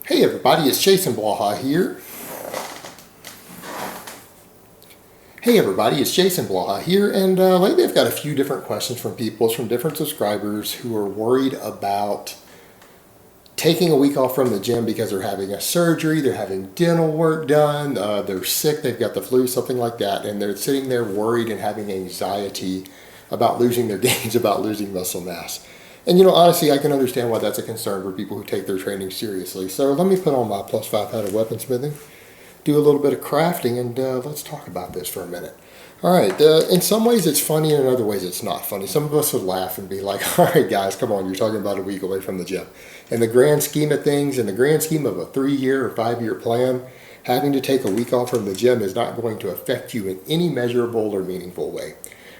Hey everybody, it's Jason Blaha here. And lately I've got a few different questions from people, from different subscribers who are worried about taking a week off from the gym because they're having a surgery, they're having dental work done, they're sick, they've got the flu, something like that, and they're sitting there worried and having anxiety about losing their gains, about losing muscle mass. And honestly, I can understand why that's a concern for people who take their training seriously. So let me put on my +5 hat of weaponsmithing, do a little bit of crafting, and let's talk about this for a minute. All right, in some ways it's funny, and in other ways it's not funny. Some of us would laugh and be like, all right, guys, come on, you're talking about a week away from the gym. In the grand scheme of things, in the grand scheme of a 3-year or 5-year plan, having to take a week off from the gym is not going to affect you in any measurable or meaningful way.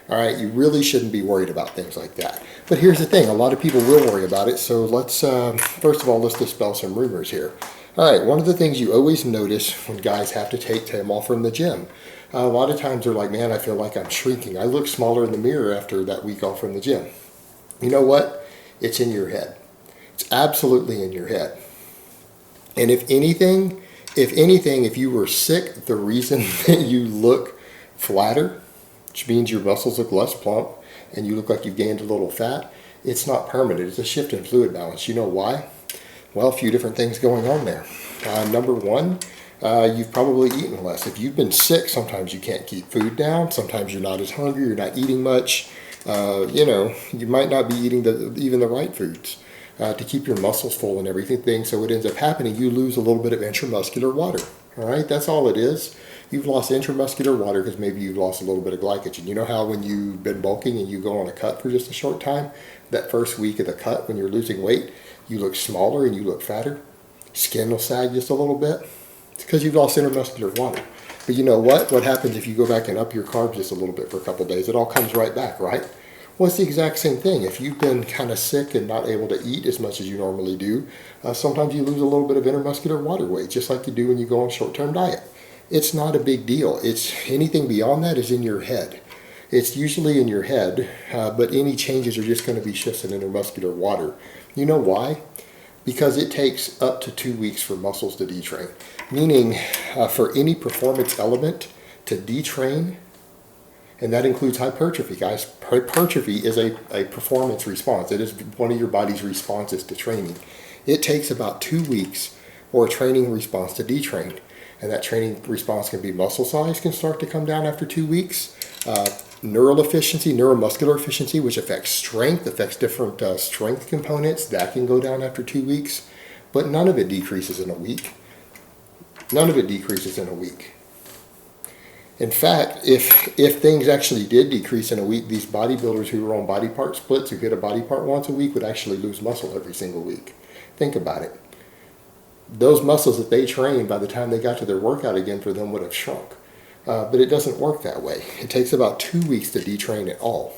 All right, you really shouldn't be worried about things like that. But here's the thing, a lot of people will worry about it, so let's, first of all, let's dispel some rumors here. All right, one of the things you always notice when guys have to take time off from the gym, a lot of times they're like, man, I feel like I'm shrinking. I look smaller in the mirror after that week off from the gym. You know what? It's in your head. It's absolutely in your head. And if anything, if you were sick, the reason that you look flatter, which means your muscles look less plump and you look like you've gained a little fat, it's not permanent. It's a shift in fluid balance. You know why? Well, a few different things going on there. Number one, you've probably eaten less. If you've been sick, sometimes you can't keep food down. Sometimes you're not as hungry. You're not eating much. You might not be eating even the right foods to keep your muscles full and everything. So what ends up happening, you lose a little bit of intramuscular water. All right, that's all it is. You've lost intramuscular water because maybe you've lost a little bit of glycogen. You know how when you've been bulking and you go on a cut for just a short time, that first week of the cut when you're losing weight, you look smaller and you look fatter. Skin will sag just a little bit. It's because you've lost intramuscular water. But you know what? What happens if you go back and up your carbs just a little bit for a couple of days? It all comes right back, right? Well, it's the exact same thing. If you've been kind of sick and not able to eat as much as you normally do, sometimes you lose a little bit of intramuscular water weight, just like you do when you go on a short-term diet. It's not a big deal. It's anything beyond that is in your head. It's usually in your head, but any changes are just going to be shifts in intramuscular water. You know why? Because it takes up to 2 weeks for muscles to detrain. Meaning, for any performance element to detrain, and that includes hypertrophy, guys. Hypertrophy is a performance response. It is one of your body's responses to training. It takes about 2 weeks for a training response to detrain. And that training response can be muscle size can start to come down after 2 weeks. Neural efficiency, neuromuscular efficiency, which affects strength, affects different strength components, that can go down after 2 weeks. But none of it decreases in a week. None of it decreases in a week. In fact, if things actually did decrease in a week, these bodybuilders who are on body part splits, who hit a body part once a week, would actually lose muscle every single week. Think about it. Those muscles that they trained, by the time they got to their workout again, for them would have shrunk. But it doesn't work that way. It takes about 2 weeks to detrain it all.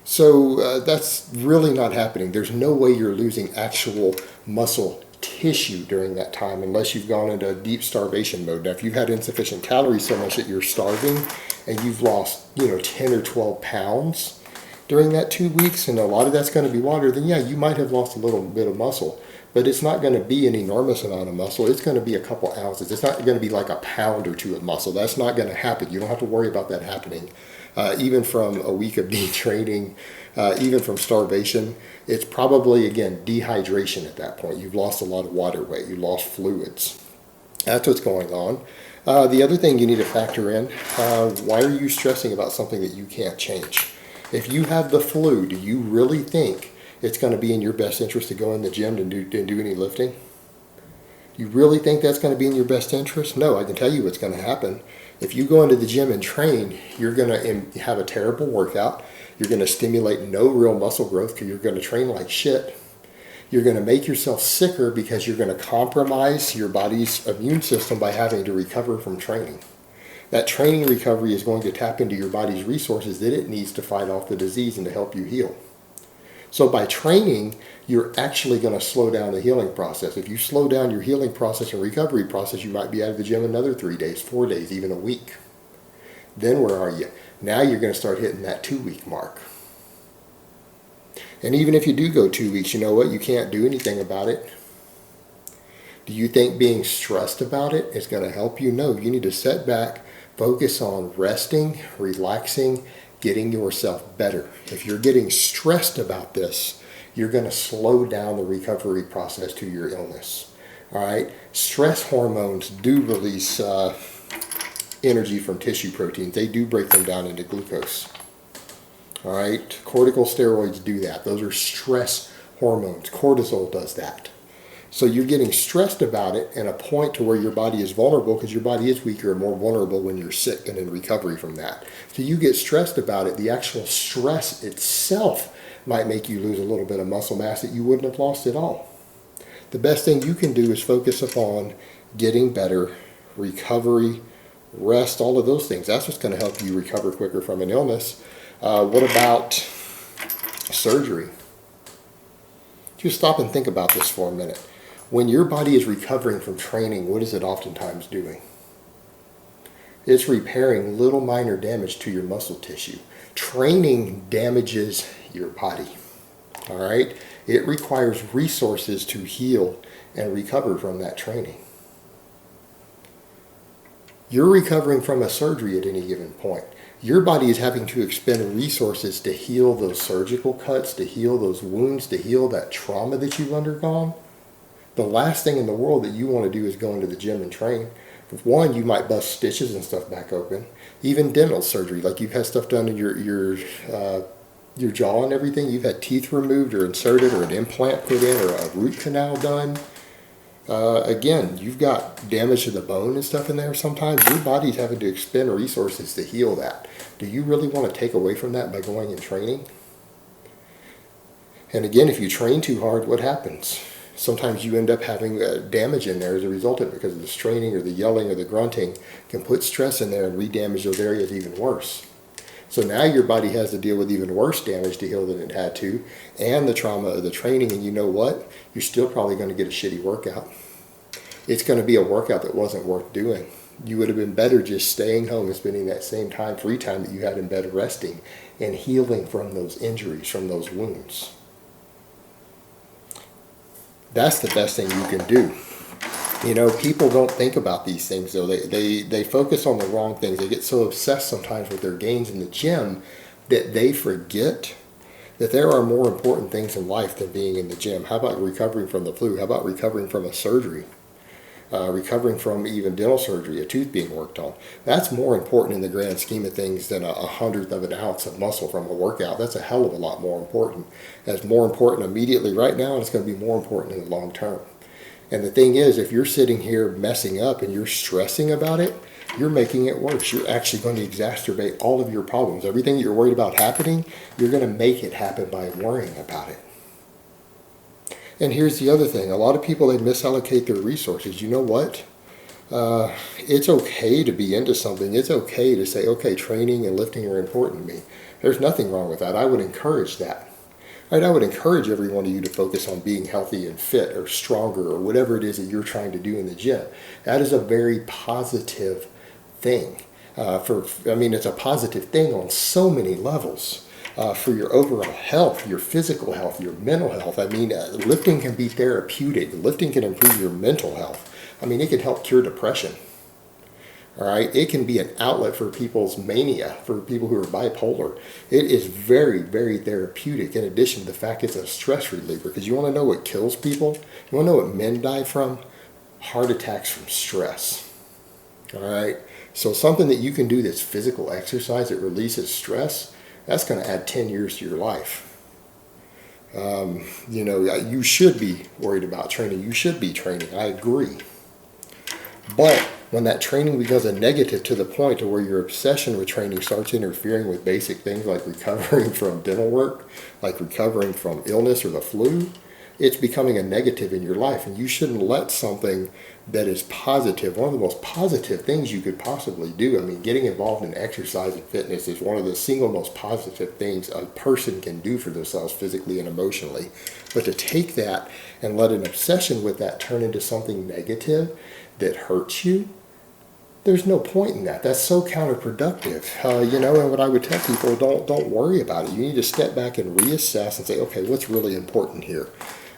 So that's really not happening. There's no way you're losing actual muscle tissue during that time unless you've gone into a deep starvation mode. Now, if you've had insufficient calories so much that you're starving and you've lost, 10 or 12 pounds during that 2 weeks, and a lot of that's going to be water, then yeah, you might have lost a little bit of muscle. But it's not going to be an enormous amount of muscle. It's going to be a couple ounces. It's not going to be like a pound or two of muscle. That's not going to happen. You don't have to worry about that happening. Even from a week of detraining, even from starvation, it's probably, again, dehydration at that point. You've lost a lot of water weight. You lost fluids. That's what's going on. The other thing you need to factor in, why are you stressing about something that you can't change? If you have the flu, do you really think it's going to be in your best interest to go in the gym and do any lifting? You really think that's going to be in your best interest? No, I can tell you what's going to happen. If you go into the gym and train, you're going to have a terrible workout. You're going to stimulate no real muscle growth because you're going to train like shit. You're going to make yourself sicker because you're going to compromise your body's immune system by having to recover from training. That training recovery is going to tap into your body's resources that it needs to fight off the disease and to help you heal. So by training, you're actually going to slow down the healing process. If you slow down your healing process and recovery process, you might be out of the gym another 3 days, 4 days, even a week. Then where are you? Now you're going to start hitting that 2-week mark. And even if you do go 2 weeks, you know what? You can't do anything about it. Do you think being stressed about it is going to help you? No, you need to sit back, focus on resting, relaxing, getting yourself better. If you're getting stressed about this, you're going to slow down the recovery process to your illness. All right? Stress hormones do release energy from tissue proteins. They do break them down into glucose. All right? Corticosteroids do that. Those are stress hormones. Cortisol does that. So you're getting stressed about it and a point to where your body is vulnerable, because your body is weaker and more vulnerable when you're sick and in recovery from that. So you get stressed about it. The actual stress itself might make you lose a little bit of muscle mass that you wouldn't have lost at all. The best thing you can do is focus upon getting better, recovery, rest, all of those things. That's what's going to help you recover quicker from an illness. What about surgery? Just stop and think about this for a minute. When your body is recovering from training, what is it oftentimes doing? It's repairing little minor damage to your muscle tissue. Training damages your body. All right? It requires resources to heal and recover from that training. You're recovering from a surgery at any given point. Your body is having to expend resources to heal those surgical cuts, to heal those wounds, to heal that trauma that you've undergone. The last thing in the world that you want to do is go into the gym and train. One, you might bust stitches and stuff back open. Even dental surgery, like you've had stuff done in your jaw and everything. You've had teeth removed or inserted, or an implant put in, or a root canal done. Again, you've got damage to the bone and stuff in there. Sometimes your body's having to expend resources to heal that. Do you really want to take away from that by going and training? And again, if you train too hard, what happens? Sometimes you end up having damage in there as a result of it, because of the straining or the yelling or the grunting can put stress in there and re-damage those areas even worse. So now your body has to deal with even worse damage to heal than it had to, and the trauma of the training, and you know what? You're still probably going to get a shitty workout. It's going to be a workout that wasn't worth doing. You would have been better just staying home and spending that same time, free time that you had in bed, resting and healing from those injuries, from those wounds. That's the best thing you can do. You know, people don't think about these things, though. They focus on the wrong things. They get so obsessed sometimes with their gains in the gym that they forget that there are more important things in life than being in the gym. How about recovering from the flu? How about recovering from a surgery? Recovering from even dental surgery, a tooth being worked on. That's more important in the grand scheme of things than a hundredth of an ounce of muscle from a workout. That's a hell of a lot more important. That's more important immediately right now, and it's going to be more important in the long term. And the thing is, if you're sitting here messing up and you're stressing about it, you're making it worse. You're actually going to exacerbate all of your problems. Everything you're worried about happening, you're going to make it happen by worrying about it. And here's the other thing. A lot of people, they misallocate their resources. You know what? It's okay to be into something. It's okay to say, okay, training and lifting are important to me. There's nothing wrong with that. I would encourage that. Right? I would encourage every one of you to focus on being healthy and fit or stronger or whatever it is that you're trying to do in the gym. That is a very positive thing. It's a positive thing on so many levels. For your overall health, your physical health, your mental health. Lifting can be therapeutic. Lifting can improve your mental health. It can help cure depression. All right, it can be an outlet for people's mania, for people who are bipolar. It is very, very therapeutic, in addition to the fact it's a stress reliever. Because you want to know what kills people? You want to know what men die from? Heart attacks from stress. All right, so something that you can do that's physical exercise that releases stress, that's going to add 10 years to your life. You should be worried about training. You should be training. I agree. But when that training becomes a negative to the point to where your obsession with training starts interfering with basic things like recovering from dental work, like recovering from illness or the flu, it's becoming a negative in your life. And you shouldn't let something that is positive, one of the most positive things you could possibly do. Getting involved in exercise and fitness is one of the single most positive things a person can do for themselves physically and emotionally. But to take that and let an obsession with that turn into something negative that hurts you, there's no point in that. That's so counterproductive. And what I would tell people, don't worry about it. You need to step back and reassess and say, okay, what's really important here?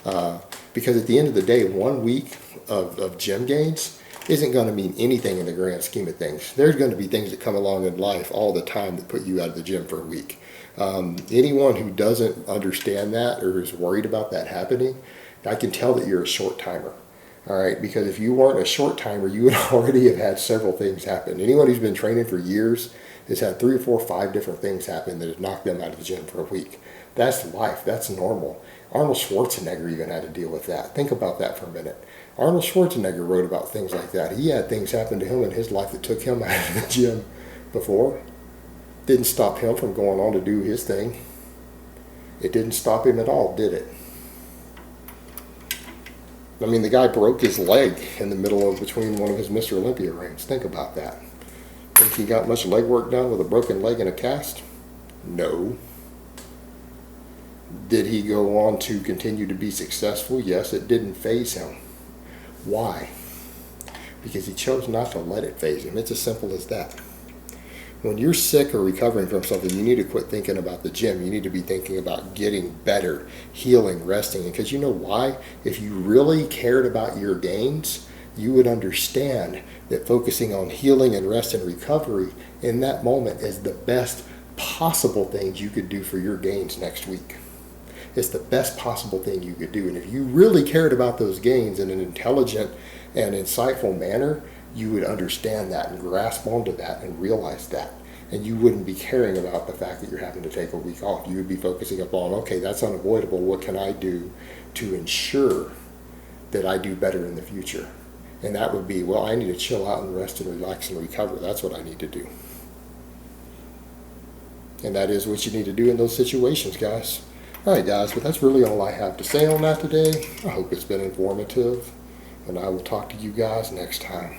Because at the end of the day, 1 week of gym gains isn't going to mean anything in the grand scheme of things. There's going to be things that come along in life all the time that put you out of the gym for a week. Anyone who doesn't understand that or is worried about that happening, I can tell that you're a short timer. All right, because if you weren't a short timer, you would already have had several things happen. Anyone who's been training for years has had 3 or 4 or 5 different things happen that have knocked them out of the gym for a week. That's life. That's normal. Arnold Schwarzenegger even had to deal with that. Think about that for a minute. Arnold Schwarzenegger wrote about things like that. He had things happen to him in his life that took him out of the gym before. Didn't stop him from going on to do his thing. It didn't stop him at all, did it? I mean, the guy broke his leg in the middle of between one of his Mr. Olympia reigns. Think about that. Think he got much leg work done with a broken leg and a cast? No. Did he go on to continue to be successful? Yes, it didn't faze him. Why? Because he chose not to let it faze him. It's as simple as that. When you're sick or recovering from something, you need to quit thinking about the gym. You need to be thinking about getting better, healing, resting. Because you know why? If you really cared about your gains, you would understand that focusing on healing and rest and recovery in that moment is the best possible things you could do for your gains next week. It's the best possible thing you could do. And if you really cared about those gains in an intelligent and insightful manner, you would understand that and grasp onto that and realize that. And you wouldn't be caring about the fact that you're having to take a week off. You would be focusing upon, okay, that's unavoidable. What can I do to ensure that I do better in the future? And that would be, well, I need to chill out and rest and relax and recover. That's what I need to do. And that is what you need to do in those situations, guys. All right, guys, but that's really all I have to say on that today. I hope it's been informative, and I will talk to you guys next time.